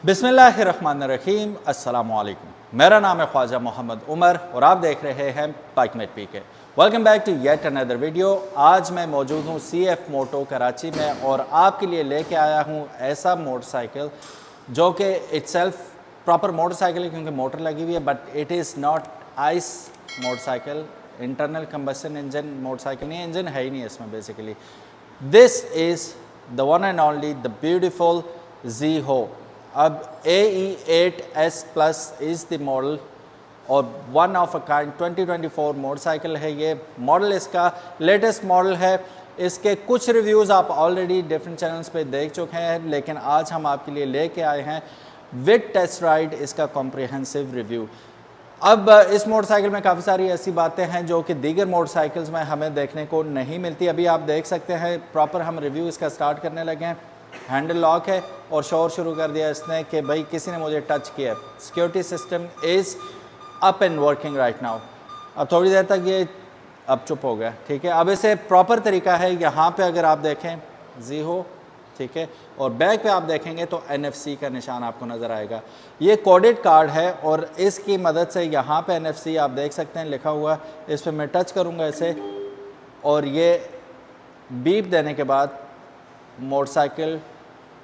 बिस्मिल्लाहिर्रहमानिर्रहीम, अस्सलामुअलैकुम। मेरा नाम है ख्वाजा मोहम्मद उमर और आप देख रहे हैं Bikemate PK. Welcome back to yet another video. आज मैं मौजूद हूँ CF मोटो कराची में और आपके लिए लेके आया हूँ ऐसा मोटरसाइकिल जो कि इट्सेल्फ प्रॉपर मोटरसाइकिल है, क्योंकि मोटर लगी हुई है, but it is not ICE motorcycle, internal combustion engine motorcycle नहीं है, इंजन है ही नहीं इसमें basically. This is the one and only the beautiful Zeho। अब AE8S plus is the model और one of a kind 2024 motorcycle है। ये मॉडल इसका लेटेस्ट मॉडल है। इसके कुछ रिव्यूज़ आप ऑलरेडी डिफरेंट चैनल्स पे देख चुके हैं, लेकिन आज हम आपके लिए लेके आए हैं विद टेस्ट राइड इसका कॉम्प्रिहेंसिव रिव्यू। अब इस मोटरसाइकिल में काफ़ी सारी ऐसी बातें हैं जो कि दीगर मोटरसाइकिल्स में हमें देखने को नहीं मिलती। अभी आप देख सकते हैं प्रॉपर हम रिव्यू इसका स्टार्ट करने लगे हैं। हैंडल लॉक है और शोर शुरू कर दिया इसने कि भाई किसी ने मुझे टच किया है। Security system is up and working right now. अब थोड़ी देर तक ये अब चुप हो गया, ठीक है। अब इसे प्रॉपर तरीका है, यहाँ पे अगर आप देखें Zeho, ठीक है, और बैक पे आप देखेंगे तो NFC का निशान आपको नज़र आएगा। ये कोडेड कार्ड है और इसकी मदद से यहाँ पे NFC आप देख सकते हैं लिखा हुआ। इस पर मैं टच करूँगा इसे और ये बीप देने के बाद मोटरसाइकिल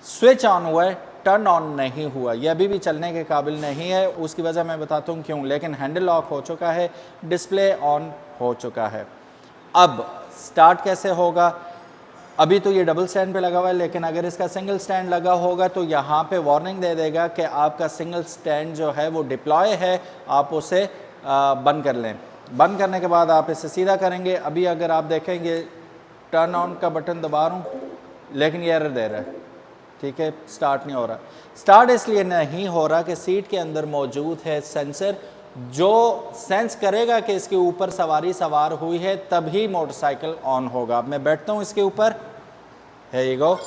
स्विच ऑन हुआ है, टर्न ऑन नहीं हुआ। ये अभी भी चलने के काबिल नहीं है। उसकी वजह मैं बताता हूँ क्यों, लेकिन हैंडल लॉक हो चुका है, डिस्प्ले ऑन हो चुका है। अब स्टार्ट कैसे होगा? अभी तो ये डबल स्टैंड पे लगा हुआ है, लेकिन अगर इसका सिंगल स्टैंड लगा होगा तो यहाँ पे वार्निंग दे देगा कि आपका सिंगल स्टैंड जो है वो डिप्लॉय है, आप उसे बंद कर लें। बंद करने के बाद आप इसे सीधा करेंगे। अभी अगर आप देखेंगे टर्न ऑन का बटन दबा रहा हूँ, लेकिन ये एरर दे रहा है, ठीक है, स्टार्ट नहीं हो रहा। स्टार्ट इसलिए नहीं हो रहा कि सीट के अंदर मौजूद है सेंसर जो सेंस करेगा कि इसके ऊपर सवारी सवार हुई है, तभी मोटरसाइकिल ऑन होगा। अब मैं बैठता हूँ इसके ऊपर, है ये गो।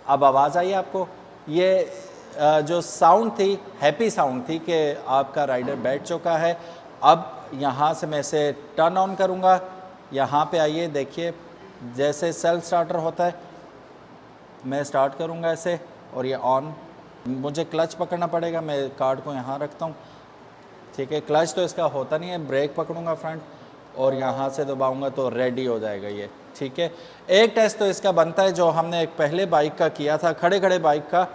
अब आवाज़ आई आपको, ये जो साउंड थी, हैप्पी साउंड थी कि आपका राइडर बैठ चुका है। अब यहाँ से मैं इसे टर्न ऑन करूँगा। यहाँ पे आइए, देखिए जैसे सेल्फ स्टार्टर होता है, मैं स्टार्ट करूँगा इसे और ये ऑन। मुझे क्लच पकड़ना पड़ेगा, मैं कार्ड को यहाँ रखता हूँ, ठीक है। क्लच तो इसका होता नहीं है, ब्रेक पकड़ूँगा फ्रंट और यहाँ से दबाऊँगा तो रेडी हो जाएगा ये, ठीक है। एक टेस्ट तो इसका बनता है जो हमने एक पहले बाइक का किया था, खड़े खड़े बाइक का,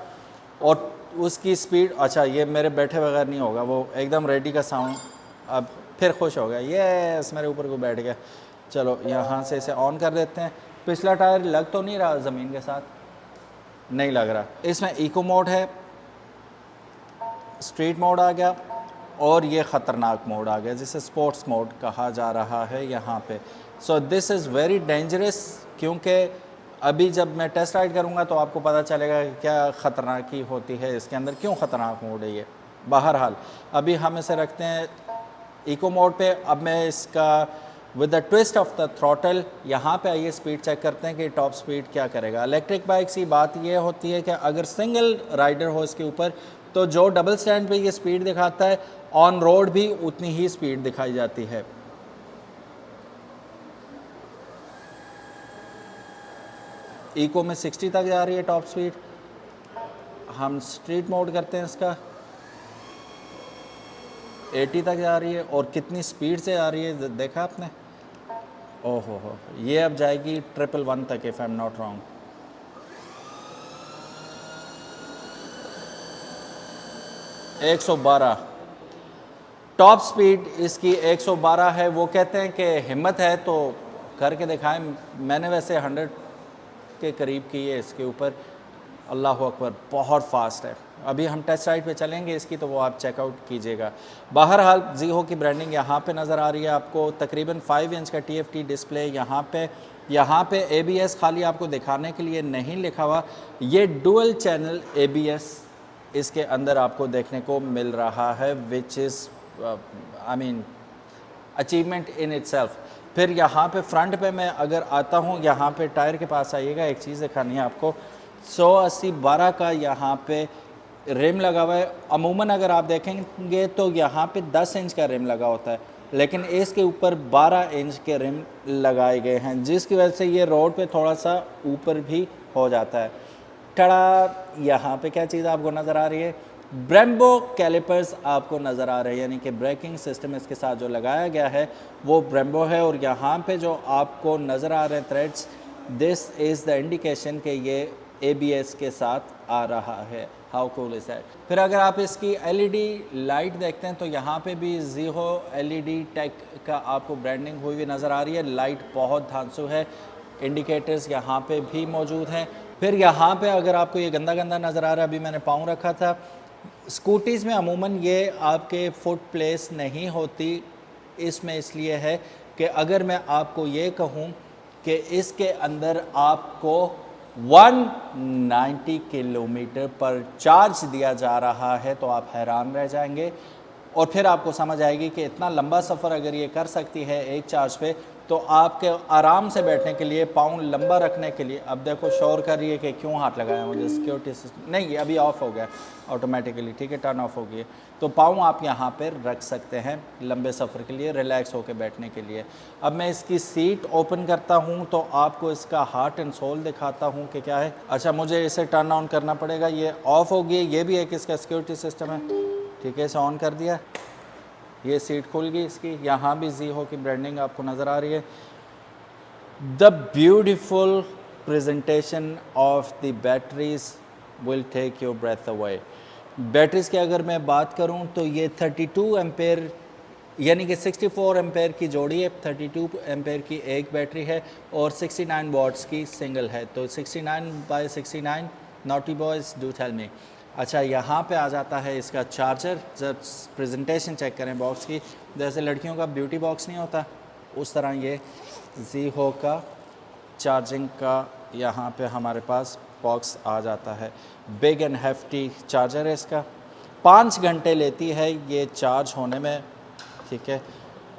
और उसकी स्पीड, अच्छा ये मेरे बैठे बगैर नहीं होगा, वो एकदम रेडी का साउंड। अब फिर खुश हो गया, ये मेरे ऊपर को बैठ गया। चलो यहाँ से इसे ऑन कर देते हैं। पिछला टायर लग तो नहीं रहा ज़मीन के साथ, नहीं लग रहा। इसमें इको मोड है, स्ट्रीट मोड आ गया और ये ख़तरनाक मोड आ गया जिसे स्पोर्ट्स मोड कहा जा रहा है यहाँ पे। So this is very dangerous, क्योंकि अभी जब मैं टेस्ट राइड करूँगा तो आपको पता चलेगा कि क्या ख़तरनाकी होती है इसके अंदर, क्यों ख़तरनाक मोड है ये। बहरहाल अभी हम इसे रखते हैं इको मोड पे। अब मैं इसका with the twist of the throttle, यहाँ पे आइए स्पीड चेक करते हैं कि टॉप स्पीड क्या करेगा। इलेक्ट्रिक बाइक की बात ये होती है कि अगर सिंगल राइडर हो इसके ऊपर तो जो डबल स्टैंड पे ये स्पीड दिखाता है, ऑन रोड भी उतनी ही स्पीड दिखाई जाती है। इको में 60 तक जा रही है टॉप स्पीड। हम स्ट्रीट मोड करते हैं इसका, 80 तक जा रही है और कितनी स्पीड से आ रही है देखा आपने। ओहो हो, ये अब जाएगी 111 तक, if I am not wrong. एक 112 टॉप स्पीड इसकी 112 है। वो कहते हैं कि हिम्मत है तो करके दिखाएं। मैंने वैसे 100 के करीब की है इसके ऊपर। अल्लाह अकबर, बहुत फास्ट है। अभी हम टेस्ट राइड पे चलेंगे इसकी, तो वो आप चेकआउट कीजिएगा। बहरहाल Zeho की ब्रांडिंग यहाँ पे नज़र आ रही है आपको। तकरीबन 5 इंच का TFT डिस्प्ले यहाँ पे ABS खाली आपको दिखाने के लिए नहीं लिखा हुआ, ये डुअल चैनल ABS इसके अंदर आपको देखने को मिल रहा है, which is I mean achievement in itself. फिर यहाँ पे फ्रंट पे मैं अगर आता हूँ, यहाँ पे टायर के पास आइएगा, एक चीज़ दिखानी है आपको। 180/12 का यहाँ पे रिम लगा हुआ है। अमूमन अगर आप देखेंगे तो यहाँ पे 10 इंच का रिम लगा होता है, लेकिन इसके ऊपर 12 इंच के रिम लगाए गए हैं, जिसकी वजह से ये रोड पे थोड़ा सा ऊपर भी हो जाता है। टड़ा, यहाँ पे क्या चीज़ आपको नज़र आ रही है? ब्रेम्बो कैलिपर्स आपको नज़र आ रहे हैं, यानी कि ब्रेकिंग सिस्टम इसके साथ जो लगाया गया है वो ब्रेम्बो है। और यहाँ पे जो आपको नज़र आ रहे हैं threads, this is the indication कि ये ABS के साथ आ रहा है। How cool is that. फिर अगर आप इसकी LED लाइट देखते हैं तो यहाँ पे भी ज़ीहो LED टेक का आपको ब्रांडिंग हुई नज़र आ रही है। लाइट बहुत धांसू है, इंडिकेटर्स यहाँ पे भी मौजूद हैं। फिर यहाँ पे अगर आपको ये गंदा गंदा नज़र आ रहा है, अभी मैंने पाँव रखा था, स्कूटीज़ में अमूमन ये आपके फुट प्लेस नहीं होती। इसमें इसलिए है कि अगर मैं आपको ये कहूँ कि इसके अंदर आपको 190 किलोमीटर पर चार्ज दिया जा रहा है तो आप हैरान रह जाएंगे। और फिर आपको समझ आएगी कि इतना लंबा सफ़र अगर ये कर सकती है एक चार्ज पे, तो आपके आराम से बैठने के लिए, पाँव लंबा रखने के लिए। अब देखो शोर कर रही है कि क्यों हाथ लगाया मुझे, सिक्योरिटी सिस्टम नहीं, ये अभी ऑफ हो गया ऑटोमेटिकली, ठीक है, टर्न ऑफ हो गई। तो पाँव आप यहाँ पर रख सकते हैं लंबे सफ़र के लिए, रिलैक्स होकर बैठने के लिए। अब मैं इसकी सीट ओपन करता हूँ तो आपको इसका हार्ट एंड सोल दिखाता हूँ कि क्या है। अच्छा, मुझे इसे टर्न ऑन करना पड़ेगा, ये ऑफ हो गई। ये भी एक इसका सिक्योरिटी सिस्टम है, ठीक है, इसे ऑन कर दिया, ये सीट खुल गई इसकी। यहाँ भी ज़ीहो की ब्रांडिंग आपको नज़र आ रही है। The beautiful presentation of the batteries will take your breath away. Batteries की अगर मैं बात करूँ तो ये 32 एम्पेयर यानी कि 64 एम्पेयर की जोड़ी है, 32 एम्पेयर की एक बैटरी है और 69 वॉट्स की सिंगल है। तो 69/69, naughty boys do tell me. अच्छा, यहाँ पे आ जाता है इसका चार्जर। जब प्रेजेंटेशन चेक करें बॉक्स की, जैसे लड़कियों का ब्यूटी बॉक्स नहीं होता, उस तरह ये ज़ीहो का चार्जिंग का यहाँ पे हमारे पास बॉक्स आ जाता है। बिग एंड हेफ्टी चार्जर है इसका, 5 घंटे लेती है ये चार्ज होने में, ठीक है।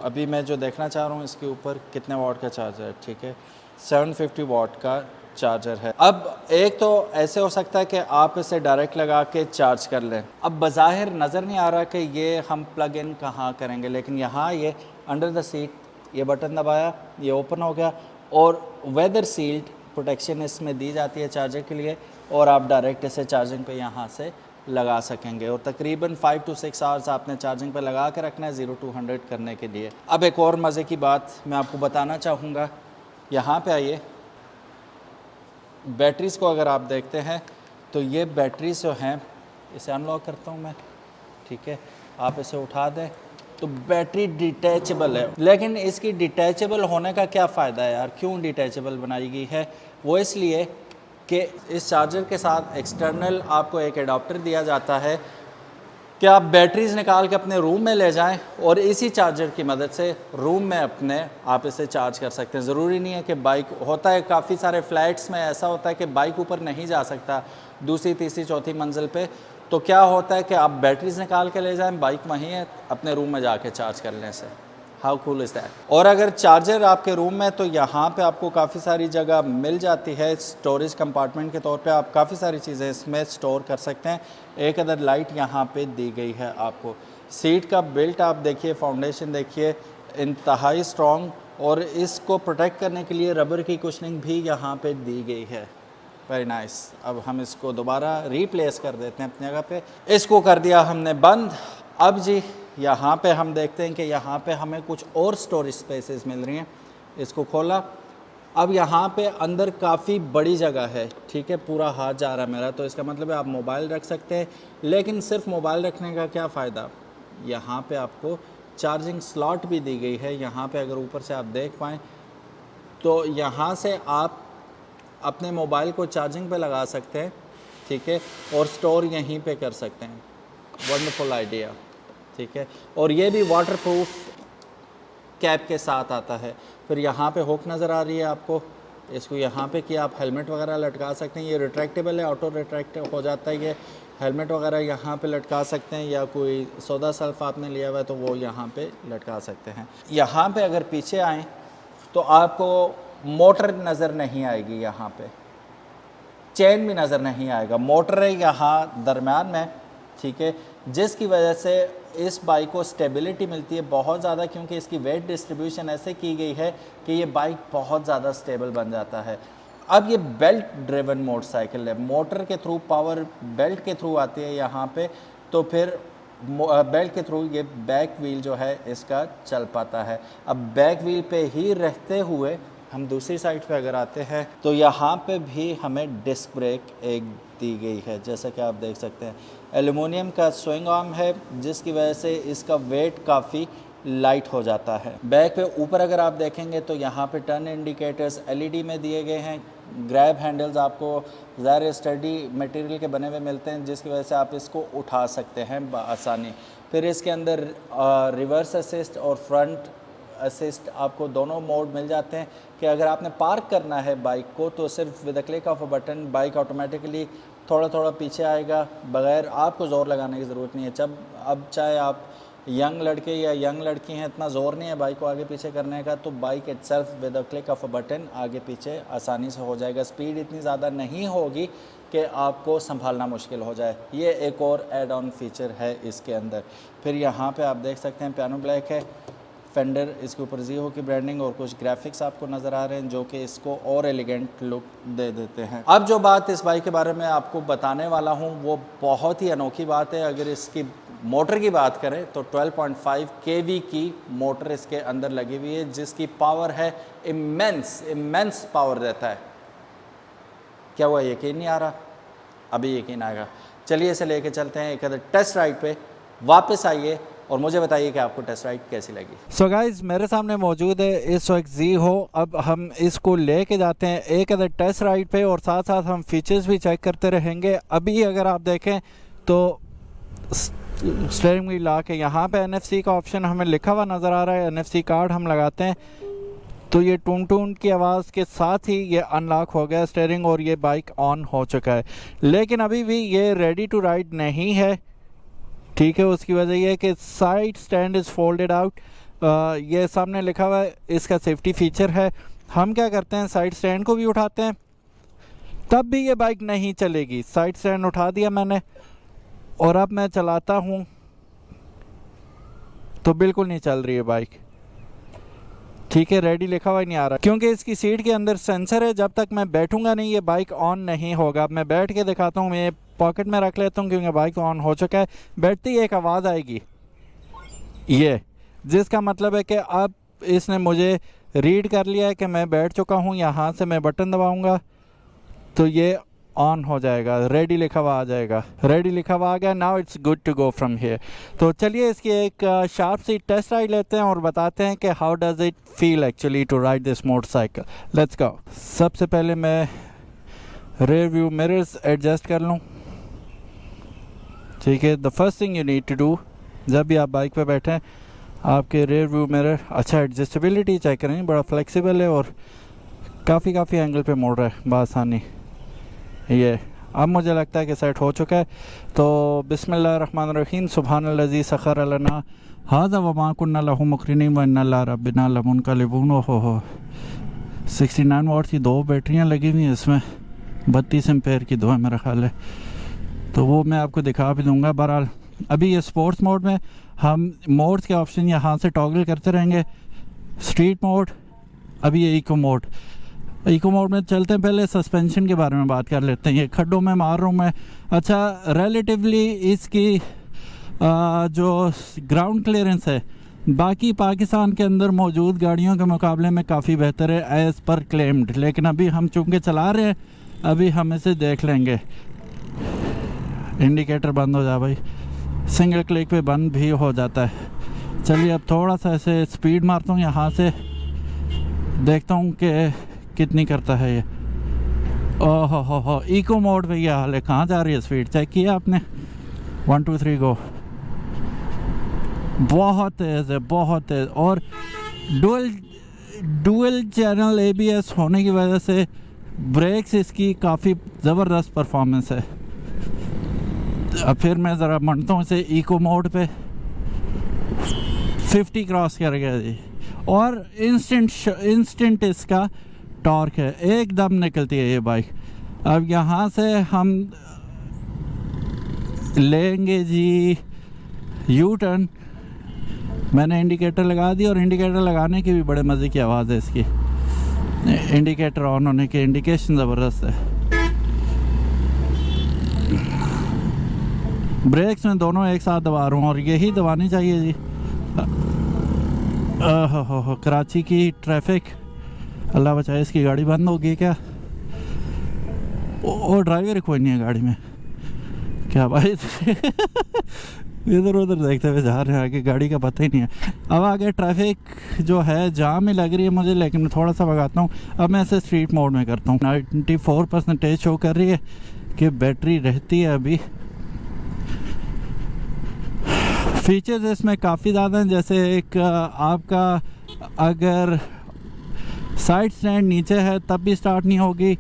अभी मैं जो देखना चाह रहा हूँ इसके ऊपर कितने वाट का चार्जर है, ठीक है, 750 वाट का चार्जर है। अब एक तो ऐसे हो सकता है कि आप इसे डायरेक्ट लगा के चार्ज कर लें। अब बज़ाहिर नज़र नहीं आ रहा कि ये हम प्लग इन कहाँ करेंगे, लेकिन यहाँ ये अंडर द सीट, ये बटन दबाया, ये ओपन हो गया और वेदर सील्ड प्रोटेक्शन इसमें दी जाती है चार्जर के लिए, और आप डायरेक्ट इसे चार्जिंग पे यहाँ से लगा सकेंगे। और तकरीबन 5 to 6 आवर्स आपने चार्जिंग पे लगा के रखना है 0 to 100 करने के लिए। अब एक और मज़े की बात मैं आपको बताना चाहूँगा, यहाँ पे आइए, बैटरीज़ को अगर आप देखते हैं तो ये बैटरीज़ जो हैं, इसे अनलॉक करता हूँ मैं, ठीक है, आप इसे उठा दें तो बैटरी डिटैचेबल है। लेकिन इसकी डिटैचेबल होने का क्या फ़ायदा है यार, क्यों डिटैचेबल बनाई गई है? वो इसलिए कि इस चार्जर के साथ एक्सटर्नल आपको एक एडाप्टर दिया जाता है कि आप बैटरीज़ निकाल के अपने रूम में ले जाएं और इसी चार्जर की मदद से रूम में अपने आप इसे चार्ज कर सकते हैं। ज़रूरी नहीं है कि बाइक, होता है काफ़ी सारे फ्लैट्स में ऐसा होता है कि बाइक ऊपर नहीं जा सकता दूसरी तीसरी चौथी मंजिल पे, तो क्या होता है कि आप बैटरीज़ निकाल के ले जाएं, बाइक वहीं है, अपने रूम में जाके चार्ज कर लें से। How cool is that. और अगर चार्जर आपके रूम में, तो यहाँ पे आपको काफ़ी सारी जगह मिल जाती है, स्टोरेज कंपार्टमेंट के तौर पे आप काफ़ी सारी चीज़ें इसमें स्टोर कर सकते हैं। एक अदर लाइट यहाँ पे दी गई है आपको। सीट का बिल्ट आप देखिए, फाउंडेशन देखिए, इंतहाई स्ट्रॉन्ग, और इसको प्रोटेक्ट करने के लिए रबर की कुशनिंग भी यहाँ पे दी गई है। Very nice. अब हम इसको दोबारा रिप्लेस कर देते हैं अपनी जगह पे। इसको कर दिया हमने बंद। अब जी यहाँ पे हम देखते हैं कि यहाँ पे हमें कुछ और स्टोरेज स्पेसेस मिल रही हैं। इसको खोला, अब यहाँ पे अंदर काफ़ी बड़ी जगह है, ठीक है, पूरा हाथ जा रहा है मेरा, तो इसका मतलब है आप मोबाइल रख सकते हैं। लेकिन सिर्फ मोबाइल रखने का क्या फ़ायदा, यहाँ पे आपको चार्जिंग स्लॉट भी दी गई है। यहाँ पे अगर ऊपर से आप देख पाएँ तो यहाँ से आप अपने मोबाइल को चार्जिंग पे लगा सकते हैं, ठीक है, और स्टोर यहीं पे कर सकते हैं। वंडरफुल आइडिया, ठीक है। और ये भी वाटरप्रूफ कैप के साथ आता है। फिर यहाँ पे हुक नज़र आ रही है आपको, इसको यहाँ पे कि आप हेलमेट वगैरह लटका सकते हैं। ये रिट्रैक्टेबल है, ऑटो रिट्रैक्ट हो जाता है। ये हेलमेट वगैरह यहाँ पे लटका सकते हैं, या कोई सौदा सल्फ आपने लिया हुआ है तो वो यहाँ पे लटका सकते हैं। यहाँ पे अगर पीछे आएँ तो आपको मोटर नज़र नहीं आएगी, यहाँ पे चेन भी नज़र नहीं आएगा। मोटर है यहाँ दरम्यान में, ठीक है, जिसकी वजह से इस बाइक को स्टेबिलिटी मिलती है बहुत ज़्यादा, क्योंकि इसकी वेट डिस्ट्रीब्यूशन ऐसे की गई है कि ये बाइक बहुत ज़्यादा स्टेबल बन जाता है। अब ये बेल्ट ड्रिवन मोटरसाइकिल है, मोटर के थ्रू, पावर बेल्ट के थ्रू आती है यहाँ पे, तो फिर बेल्ट के थ्रू ये बैक व्हील जो है इसका चल पाता है। अब बैक व्हील पे ही रहते हुए हम दूसरी साइड पे अगर आते हैं तो यहाँ पे भी हमें डिस्क ब्रेक एक दी गई है, जैसा कि आप देख सकते हैं। एल्युमिनियम का स्विंग आर्म है जिसकी वजह से इसका वेट काफ़ी लाइट हो जाता है। बैक पे ऊपर अगर आप देखेंगे तो यहाँ पे टर्न इंडिकेटर्स एलईडी में दिए गए हैं। ग्रैब हैंडल्स आपको ज़्यादा स्टडी मटेरियल के बने हुए मिलते हैं जिसकी वजह से आप इसको उठा सकते हैं आसानी। फिर इसके अंदर रिवर्स असिस्ट और फ्रंट असिस्ट आपको दोनों मोड मिल जाते हैं कि अगर आपने पार्क करना है बाइक को तो सिर्फ with a click of a button bike automatically थोड़ा थोड़ा पीछे आएगा, बगैर आपको ज़ोर लगाने की ज़रूरत नहीं है। जब अब चाहे आप यंग लड़के या यंग लड़की हैं, इतना ज़ोर नहीं है बाइक को आगे पीछे करने का, तो bike itself with a click of a button आगे पीछे आसानी से हो जाएगा। स्पीड इतनी ज़्यादा नहीं होगी कि आपको संभालना मुश्किल हो जाए। ये एक और एड ऑन फीचर है इसके अंदर। फिर यहाँ पे आप देख सकते हैं पियानो ब्लैक है, फेंडर इसके ऊपर ज़ीरो की ब्रांडिंग और कुछ ग्राफिक्स आपको नज़र आ रहे हैं जो कि इसको और एलिगेंट लुक दे देते हैं। अब जो बात इस बाइक के बारे में आपको बताने वाला हूँ वो बहुत ही अनोखी बात है। अगर इसकी मोटर की बात करें तो 12.5 kV की मोटर इसके अंदर लगी हुई है जिसकी पावर है इमेंस पावर देता है। क्या हुआ, यकीन नहीं आ रहा? अभी यकीन आएगा। चलिए इसे लेके चलते हैं एक अदर टेस्ट राइड पे। वापस आइए और मुझे बताइए कि आपको टेस्ट राइड कैसी लगी। सो गाइज मेरे सामने मौजूद है इस वक्त जी हो। अब हम इसको लेके जाते हैं एक अदर टेस्ट राइड पे और साथ साथ हम फीचर्स भी चेक करते रहेंगे। अभी अगर आप देखें तो स्टीयरिंग व्हील ला के यहाँ पे NFC का ऑप्शन हमें लिखा हुआ नज़र आ रहा है। NFC कार्ड हम लगाते हैं तो ये टून टून की आवाज़ के साथ ही ये अनलॉक हो गया स्टीयरिंग और ये बाइक ऑन हो चुका है। लेकिन अभी भी ये रेडी टू राइड नहीं है, ठीक है। उसकी वजह यह है कि side stand is folded out. ये सामने लिखा हुआ है, इसका सेफ्टी फीचर है। हम क्या करते हैं, साइड स्टैंड को भी उठाते हैं तब भी ये बाइक नहीं चलेगी। साइड स्टैंड उठा दिया मैंने और अब मैं चलाता हूँ तो बिल्कुल नहीं चल रही है बाइक, ठीक है। रेडी लिखा हुआ ही नहीं आ रहा क्योंकि इसकी सीट के अंदर सेंसर है। जब तक मैं बैठूंगा नहीं ये बाइक ऑन नहीं होगा। मैं बैठ के दिखाता हूँ, मैं पॉकेट में रख लेता हूँ क्योंकि बाइक ऑन हो चुका है। बैठते ही एक आवाज़ आएगी ये, जिसका मतलब है कि अब इसने मुझे रीड कर लिया है कि मैं बैठ चुका हूँ। यहाँ से मैं बटन दबाऊँगा तो ये ऑन हो जाएगा, रेडी लिखा हुआ आ जाएगा। रेडी लिखा हुआ आ गया, now it's good to go from here. तो चलिए इसकी एक शार्प सी टेस्ट राइड लेते हैं और बताते हैं कि how does it feel actually to ride this motorcycle. Let's go. सबसे पहले मैं रेयर व्यू मिरर्स एडजस्ट कर लूँ, ठीक है। The first thing you need to do, जब भी आप बाइक पे बैठें आपके रेयर व्यू मिरर अच्छा एडजस्टेबिलिटी चेक करें, बड़ा फ्लेक्सिबल है और काफ़ी एंगल पे मोड़ रहा है बआसानी। ये अब मुझे लगता है कि सेट हो चुका है। तो बिस्मिल्लाहिर्रहमानिर्रहीम, सुब्हानल्लज़ी सख़र लना हाज़ा व मा कुन्ना लहू मुक़रिनीन व इन्ना इला रब्बिना लमुनक़लिबून। हो 69 वाट की 2 बैटरियां लगी हुई हैं इसमें, 32 एम्पेयर की 2 है मेरा ख्याल है। तो वो मैं आपको दिखा भी दूंगा। बहरहाल अभी ये स्पोर्ट्स मोड में हम मोड्स के ऑप्शन यहाँ से टॉगल करते रहेंगे। स्ट्रीट मोड, अभी ये इको मोड में चलते हैं। पहले सस्पेंशन के बारे में बात कर लेते हैं। ये खड्डों में मार रहा हूँ मैं। अच्छा, रिलेटिवली इसकी जो ग्राउंड क्लियरेंस है बाकी पाकिस्तान के अंदर मौजूद गाड़ियों के मुकाबले में काफ़ी बेहतर है एज़ पर क्लेम्ड। लेकिन अभी हम चूँकि चला रहे हैं, अभी हम इसे देख लेंगे। इंडिकेटर बंद हो जा भाई, सिंगल क्लिक पे बंद भी हो जाता है। चलिए अब थोड़ा सा ऐसे स्पीड मारता हूँ, यहाँ से देखता हूँ कि कितनी करता है ये। ओह हो इको मोड पे ये हाल है। कहाँ जा रही है स्पीड, चेक किया आपने? 1 2 3 गो। बहुत तेज़ है, बहुत तेज़। और डुअल चैनल ABS होने की वजह से ब्रेक्स इसकी काफ़ी ज़बरदस्त परफॉर्मेंस है। अब फिर मैं ज़रा मंडता हूँ इसे इको मोड पे। 50 क्रॉस कर गया जी। और इंस्टेंट इसका टॉर्क है, एकदम निकलती है ये बाइक। अब यहाँ से हम लेंगे जी यू टर्न। मैंने इंडिकेटर लगा दी और इंडिकेटर लगाने की भी बड़े मज़े की आवाज़ है इसकी। इंडिकेटर ऑन होने की इंडिकेशन ज़बरदस्त है। ब्रेक्स में दोनों एक साथ दबा रहा हूँ और यही दबानी चाहिए जी। हो कराची की ट्रैफिक, अल्लाह बचाए। इसकी गाड़ी बंद होगी क्या? वो ड्राइवर कोई नहीं है गाड़ी में क्या भाई? इधर उधर देखते हुए जा रहे हैं, आगे गाड़ी का पता ही नहीं है। अब आगे ट्रैफिक जो है जाम में लग रही है मुझे, लेकिन मैं थोड़ा सा भगाता हूँ। अब मैं इसे स्ट्रीट मोड में करता हूँ। 94% शो कर रही है कि बैटरी रहती है अभी। फीचर्स इसमें काफ़ी ज़्यादा हैं, जैसे एक आपका अगर साइड स्टैंड नीचे है तब भी स्टार्ट नहीं होगी,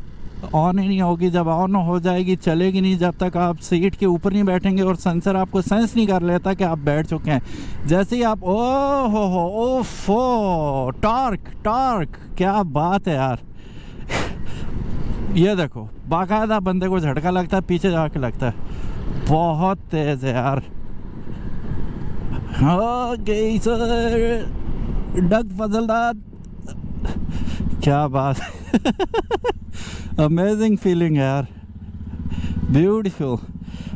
ऑन ही नहीं होगी। जब ऑन हो जाएगी चलेगी नहीं जब तक आप सीट के ऊपर नहीं बैठेंगे, और सेंसर आपको सेंस नहीं कर लेता कि आप बैठ चुके हैं। जैसे ही आप ओफो टॉर्क, क्या बात है यार। ये देखो बाकायदा बंदे को झटका लगता है, पीछे जाके लगता है, बहुत तेज़ है यार। ओके सर, डग फजलदार, क्या बात है। अमेजिंग फीलिंग है यार, ब्यूटीफुल।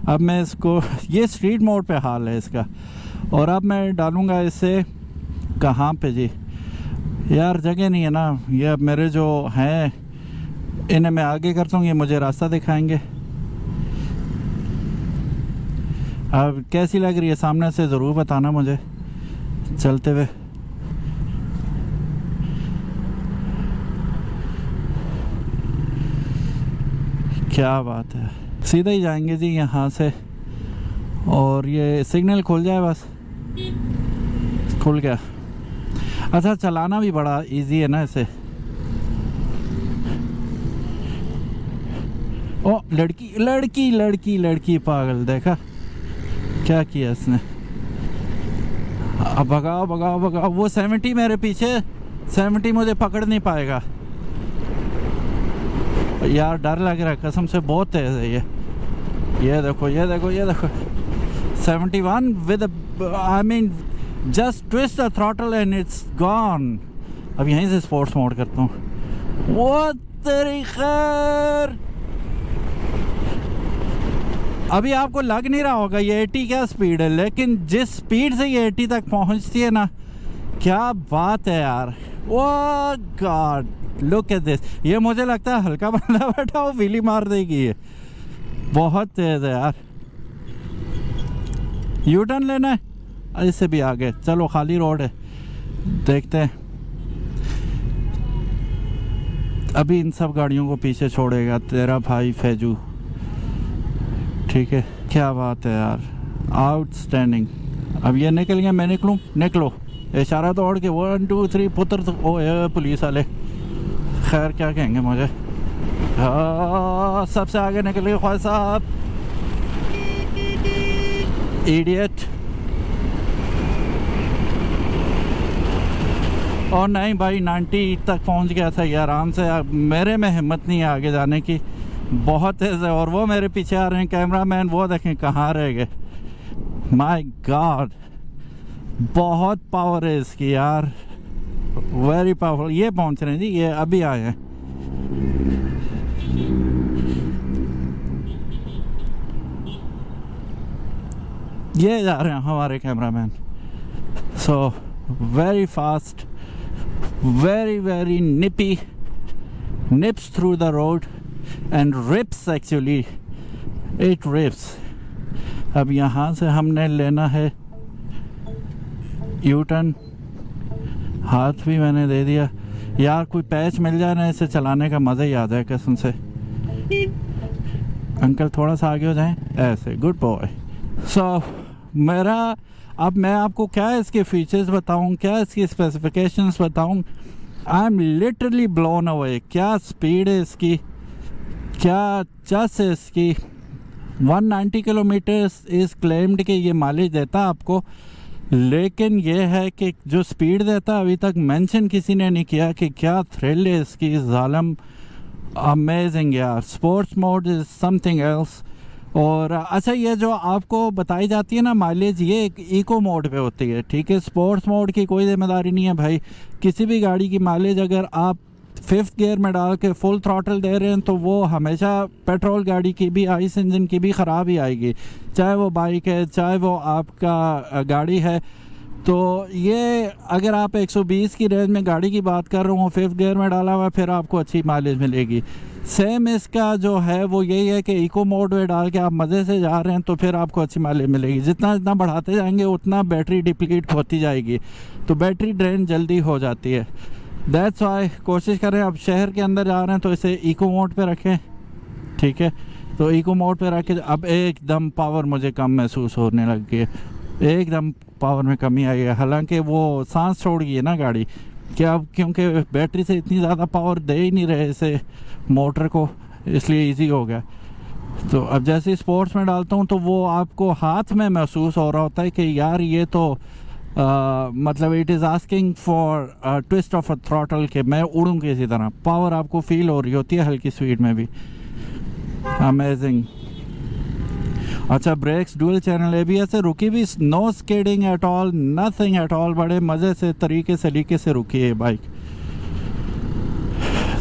अब मैं इसको, ये स्ट्रीट मोड पे हाल है इसका, और अब मैं डालूँगा इसे कहाँ पे जी? यार जगह नहीं है ना। ये अब मेरे जो हैं इन्हें मैं आगे करता हूँ, ये मुझे रास्ता दिखाएंगे। अब कैसी लग रही है सामने से ज़रूर बताना मुझे चलते हुए। क्या बात है, सीधा ही जाएंगे जी यहाँ से, और ये सिग्नल खुल जाए बस। खुल गया। अच्छा, चलाना भी बड़ा इजी है ना इसे। ओ लड़की लड़की लड़की लड़की, पागल, देखा क्या किया इसने। अब भगाओ भगाओ भगाओ। वो 70 मेरे पीछे, 70 मुझे पकड़ नहीं पाएगा यार, डर लग रहा है कसम से, बहुत तेज़ है ये। देखो ये देखो ये देखो, 71 with I mean just twist the throttle and it's gone. अब यहीं से स्पोर्ट्स मोड करता हूँ। वो तेरी खैर, अभी आपको लग नहीं रहा होगा ये 80 क्या स्पीड है, लेकिन जिस स्पीड से ये 80 तक पहुंचती है ना, क्या बात है यार। ओह गॉड, लुक एट दिस। ये मुझे लगता है हल्का बंदा बैठा वो व्हीली मार देगी ये, बहुत तेज़ है यार। यू टर्न लेना है, इससे भी आगे चलो, खाली रोड है, देखते हैं। अभी इन सब गाड़ियों को पीछे छोड़ेगा तेरा भाई फैजू, ठीक है। क्या बात है यार, आउटस्टैंडिंग। अब ये निकल गया, मैं निकलूँ? निकलो, इशारा दौड़ के 1 2 3 पुत्र। ओ पुलिस वाले, खैर क्या कहेंगे मुझे। हाँ, सबसे आगे निकल गए ख्वाजा साहब, इडियट। और नहीं भाई, 90 तक पहुंच गया था ये आराम से। अब मेरे में हिम्मत नहीं है आगे जाने की, बहुत तेज़ है। और वो मेरे पीछे आ रहे हैं कैमरामैन, वो देखें कहाँ रह गए। माय गॉड, बहुत पावर है इसकी यार, वेरी पावरफुल। ये पहुंच रहे हैं जी, ये अभी आए हैं। ये जा रहे हैं हमारे cameraman. So very fast, very very nippy, nips through the road and rips, actually it rips। अब यहाँ से हमने लेना है यू टर्न, हाथ भी मैंने दे दिया यार। कोई पैच मिल जाए ना, इसे चलाने का मज़ा ही आ जाए कसम से। अंकल थोड़ा सा आगे हो जाएं, ऐसे, गुड बॉय। सो मेरा, अब मैं आपको क्या इसके फीचर्स बताऊं, क्या इसकी स्पेसिफिकेशंस बताऊं। I am literally blown away. क्या स्पीड है इसकी, क्या चस है इसकी। 190 किलोमीटर इज़ क्लेम्ड कि ये माइलेज देता है आपको, लेकिन ये है कि जो स्पीड देता है अभी तक मेंशन किसी ने नहीं किया कि क्या थ्रिल है इसकी। जालम, अमेजिंग यार। Sports mode is something else. और अच्छा, ये जो आपको बताई जाती है ना माइलेज, ये एक इको मोड पे होती है, ठीक है। स्पोर्ट्स मोड की कोई जिम्मेदारी नहीं है भाई। किसी भी गाड़ी की माइलेज अगर आप फिफ्थ गियर में डाल के फुल थ्रॉटल दे रहे हैं तो वो हमेशा पेट्रोल गाड़ी की भी, आइस इंजन की भी ख़राब ही आएगी, चाहे वो बाइक है चाहे वो आपका गाड़ी है। तो ये अगर आप 120 की रेंज में गाड़ी की बात कर रहे हो, फिफ्थ गियर में डाला हुआ, फिर आपको अच्छी माइलेज मिलेगी। सेम इसका जो है वो यही है कि इको मोड में डाल के आप मज़े से जा रहे हैं तो फिर आपको अच्छी माइलेज मिलेगी। जितना जितना बढ़ाते जाएंगे उतना बैटरी डिप्लीट होती जाएगी, तो बैटरी ड्रेन जल्दी हो जाती है। दैट्स वाई कोशिश करें, अब शहर के अंदर जा रहे हैं तो इसे इको मोड पे रखें, ठीक है। तो इको मोड पे रखें। अब एकदम पावर मुझे कम महसूस होने लग गई है, एकदम पावर में कमी आई है। हालांकि वो सांस छोड़ गई है ना गाड़ी कि अब क्योंकि बैटरी से इतनी ज़्यादा पावर दे ही नहीं रहे इसे मोटर को, इसलिए इजी हो गया। तो अब जैसे स्पोर्ट्स में डालता हूँ तो वो आपको हाथ में महसूस हो रहा होता है कि यार ये तो मतलब it is asking for twist of a throttle के मैं उड़ूँ किसी तरह। पावर आपको फील हो रही होती है हल्की स्पीड में भी। अमेजिंग। अच्छा, ब्रेक्स डुअल चैनल ABS से रुकी भी, no skidding at all, nothing at all, बड़े मज़े से तरीके से रुकी है बाइक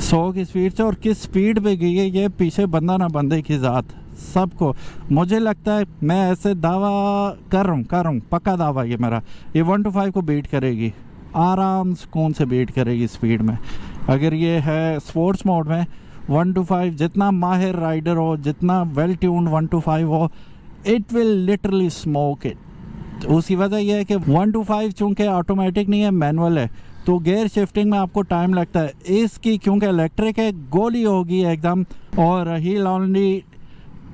100 की स्पीड से। और किस स्पीड पे गई है ये पीछे बंदा ना बंदे की ज़ात सबको। मुझे लगता है, मैं ऐसे दावा कर रहा हूँ पक्का दावा ये मेरा, ये 125 को बीट करेगी, आराम सुकून से बीट करेगी स्पीड में। अगर ये है स्पोर्ट्स मोड में 125, जितना माहिर राइडर हो, जितना वेल ट्यून्ड 125 हो, it will literally smoke it. उसकी वजह यह है कि 125 चूँकि ऑटोमेटिक नहीं है, मैनुअल है, तो गेयर शिफ्टिंग में आपको टाइम लगता है। इसकी क्योंकि इलेक्ट्रिक है, गोली होगी एकदम, और he will only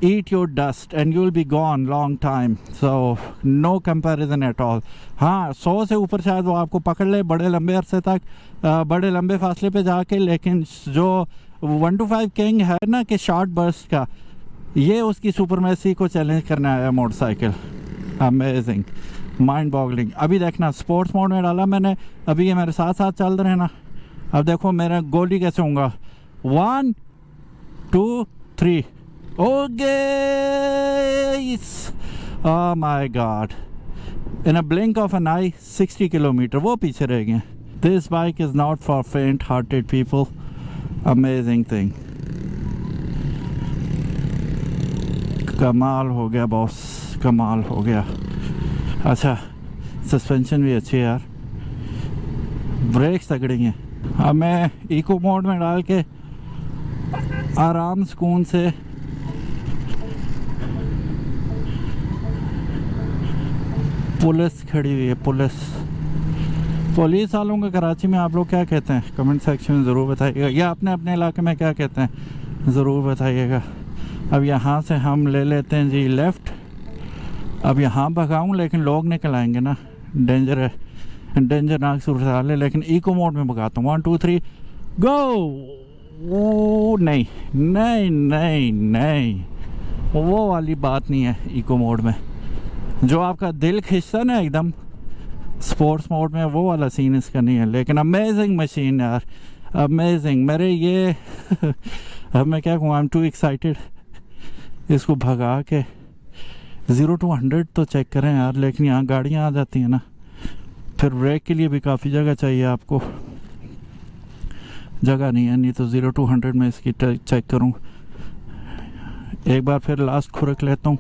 eat your dust and you will be gone long time. So no comparison at all. हाँ, 100 से ऊपर शायद वो आपको पकड़ ले बड़े लंबे अरसे तक, बड़े लंबे फासले पे जाके, लेकिन जो 125 किंग है ना कि शॉर्ट बर्स्ट का, ये उसकी सुपरमेसी को चैलेंज करने आया मोटरसाइकिल। Amazing, mind boggling. अभी देखना, स्पोर्ट्स मोड में डाला मैंने, अभी ये मेरे साथ साथ चल रहे हैं ना। अब देखो मेरा गोली कैसे होगा, 1 2 3, okay, oh my God, in a blink of an eye 60 kilometre वो पीछे रह गए। This bike is not for faint hearted people. Amazing thing, कमाल हो गया बॉस, कमाल हो गया। अच्छा, सस्पेंशन भी अच्छी है यार, ब्रेक्स तगड़ी हैं। अब मैं इको मोड में डाल के आराम सुकून से पुलिस खड़ी हुई है, पुलिस वालों का कराची में आप लोग क्या कहते हैं कमेंट सेक्शन में ज़रूर बताइएगा, या अपने अपने इलाके में क्या कहते हैं ज़रूर बताइएगा। अब यहाँ से हम ले लेते हैं जी लेफ़्ट। अब यहाँ भगाऊँ लेकिन लोग निकल आएंगे ना, डेंजर है, डेंजरनाक सूरत हाल है। लेकिन इको मोड में भगाता हूँ, 1 2 3 गो। वो नहीं नहीं नहीं नहीं, वो वाली बात नहीं है इको मोड में। जो आपका दिल खींचता ना एकदम स्पोर्ट्स मोड में, वो वाला सीन इसका नहीं है। लेकिन अमेजिंग मशीन यार, अमेजिंग। मेरे ये अब मैं क्या कहूँ, आई एम टू एक्साइटेड इसको भगा के। 0 to 100 तो चेक करें यार, लेकिन यहाँ गाड़ियाँ आ जाती हैं ना, फिर ब्रेक के लिए भी काफ़ी जगह चाहिए आपको, जगह नहीं है। नहीं तो 0 to 100 में इसकी चेक करूँ। एक बार फिर लास्ट खुरक लेता हूँ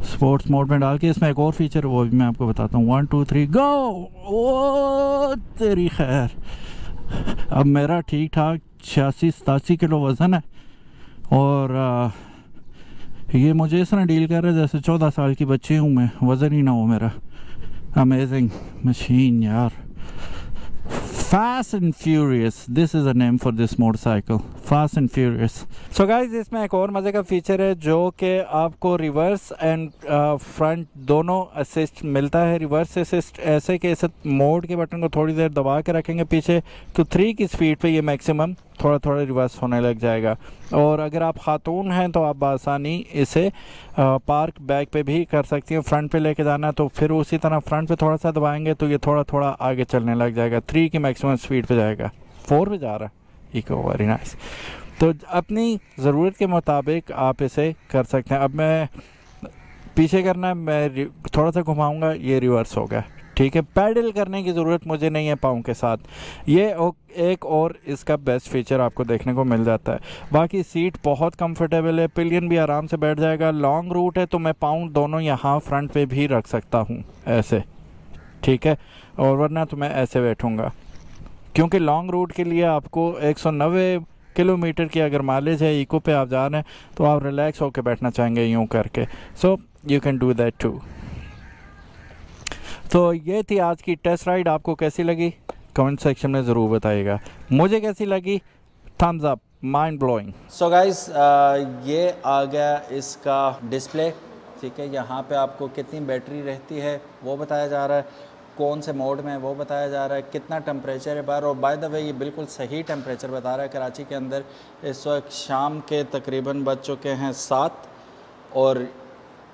स्पोर्ट्स मोड में डाल के। इसमें एक और फीचर वो भी मैं आपको बताता हूँ। 1 2 3 गो। ओ तेरी खैर, अब मेरा ठीक ठाक 86-87 किलो वज़न है, और ये मुझे इस तरह डील कर रहा है जैसे 14 साल की बच्ची हूँ मैं, वज़न ही ना हो मेरा। अमेजिंग मशीन यार, Fast and Furious, this is a name for this motorcycle, Fast and Furious. So guys, इसमें एक और मज़े का फीचर है जो कि आपको रिवर्स एंड फ्रंट दोनों असिस्ट मिलता है। रिवर्स असिस्ट ऐसे कि इस मोड के बटन को थोड़ी देर दबा के रखेंगे पीछे तो 3 की स्पीड पे ये मैक्सिमम थोड़ा थोड़ा रिवर्स होने लग जाएगा। और अगर आप खातून हैं तो आप आसानी इसे पार्क बैक पे भी कर सकती हैं। फ्रंट पे लेके जाना तो फिर उसी तरह फ्रंट पे थोड़ा सा दबाएंगे तो ये थोड़ा थोड़ा आगे चलने लग जाएगा। 3 की मैक्सिमम स्पीड पे जाएगा, 4 पे जा रहा है। Eco, very nice. तो अपनी ज़रूरत के मुताबिक आप इसे कर सकते हैं। अब मैं पीछे करना है, मैं थोड़ा सा घुमाऊँगा, ये रिवर्स हो गया। ठीक है, पैडल करने की ज़रूरत मुझे नहीं है पाँव के साथ। ये एक और इसका बेस्ट फीचर आपको देखने को मिल जाता है। बाकी सीट बहुत कंफर्टेबल है, पिलियन भी आराम से बैठ जाएगा। लॉन्ग रूट है तो मैं पाँव दोनों यहाँ फ्रंट पे भी रख सकता हूँ ऐसे, ठीक है, और वरना तो मैं ऐसे बैठूँगा, क्योंकि लॉन्ग रूट के लिए आपको 190 किलोमीटर की अगर माइलेज है, इको पे आप जा रहे हैं, तो आप रिलैक्स होकर बैठना चाहेंगे यूँ करके। So you can do that too. तो ये थी आज की टेस्ट राइड। आपको कैसी लगी कमेंट सेक्शन में ज़रूर बताइएगा। मुझे कैसी लगी, thumbs up, mind blowing. So guys, ये आ गया इसका डिस्प्ले, ठीक है। यहाँ पे आपको कितनी बैटरी रहती है वो बताया जा रहा है, कौन से मोड में वो बताया जा रहा है, कितना टेम्परेचर है बाहर। और बाय द वे ये बिल्कुल सही टेम्परेचर बता रहा है कराची के अंदर। इस वक्त शाम के तकरीबन बज चुके हैं 7 और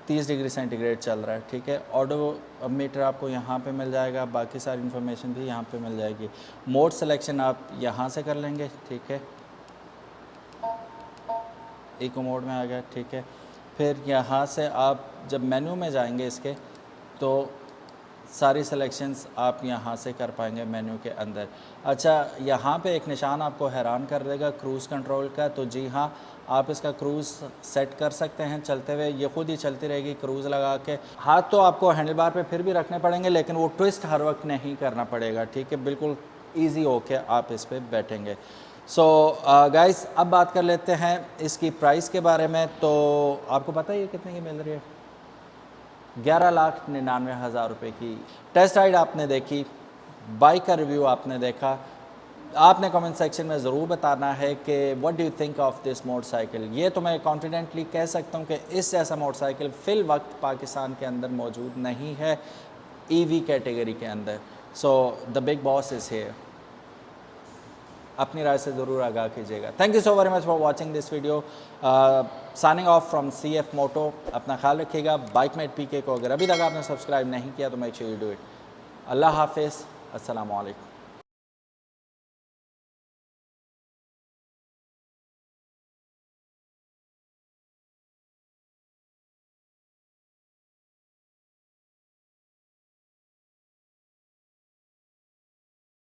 30 डिग्री सेंटीग्रेड चल रहा है, ठीक है। ऑडो मीटर आपको यहाँ पे मिल जाएगा, बाकी सारी इन्फॉर्मेशन भी यहाँ पे मिल जाएगी। मोड सिलेक्शन आप यहाँ से कर लेंगे, ठीक है। इको मोड में आ गया, ठीक है। फिर यहाँ से आप जब मेन्यू में जाएंगे इसके, तो सारी सिलेक्शंस आप यहाँ से कर पाएंगे मेन्यू के अंदर। अच्छा, यहाँ पे एक निशान आपको हैरान कर देगा क्रूज़ कंट्रोल का, तो जी हाँ, आप इसका क्रूज़ सेट कर सकते हैं चलते हुए, ये खुद ही चलती रहेगी क्रूज़ लगा के। हाथ तो आपको हैंडल बार पे फिर भी रखने पड़ेंगे, लेकिन वो ट्विस्ट हर वक्त नहीं करना पड़ेगा, ठीक है। बिल्कुल ईजी होके आप इस पर बैठेंगे। सो गाइस, अब बात कर लेते हैं इसकी प्राइस के बारे में। तो आपको पता है ये कितने की मिल रही है? 11,99,000 रुपये की टेस्ट राइड आपने देखी, बाइक का रिव्यू आपने देखा। आपने कमेंट सेक्शन में ज़रूर बताना है कि what do you think of this motorcycle. ये तो मैं कॉन्फिडेंटली कह सकता हूँ कि इस जैसा मोटरसाइकिल फ़िल वक्त पाकिस्तान के अंदर मौजूद नहीं है ईवी कैटेगरी के अंदर। So the big boss is here. अपनी राय से ज़रूर आगाह कीजिएगा। Thank you so very much for watching this video. Signing off from CF मोटो। अपना ख्याल रखिएगा। बाइकमेट PK को अगर अभी तक आपने सब्सक्राइब नहीं किया तो make sure you do it. अल्लाह हाफिज़, अस्सलामु अलैकुम।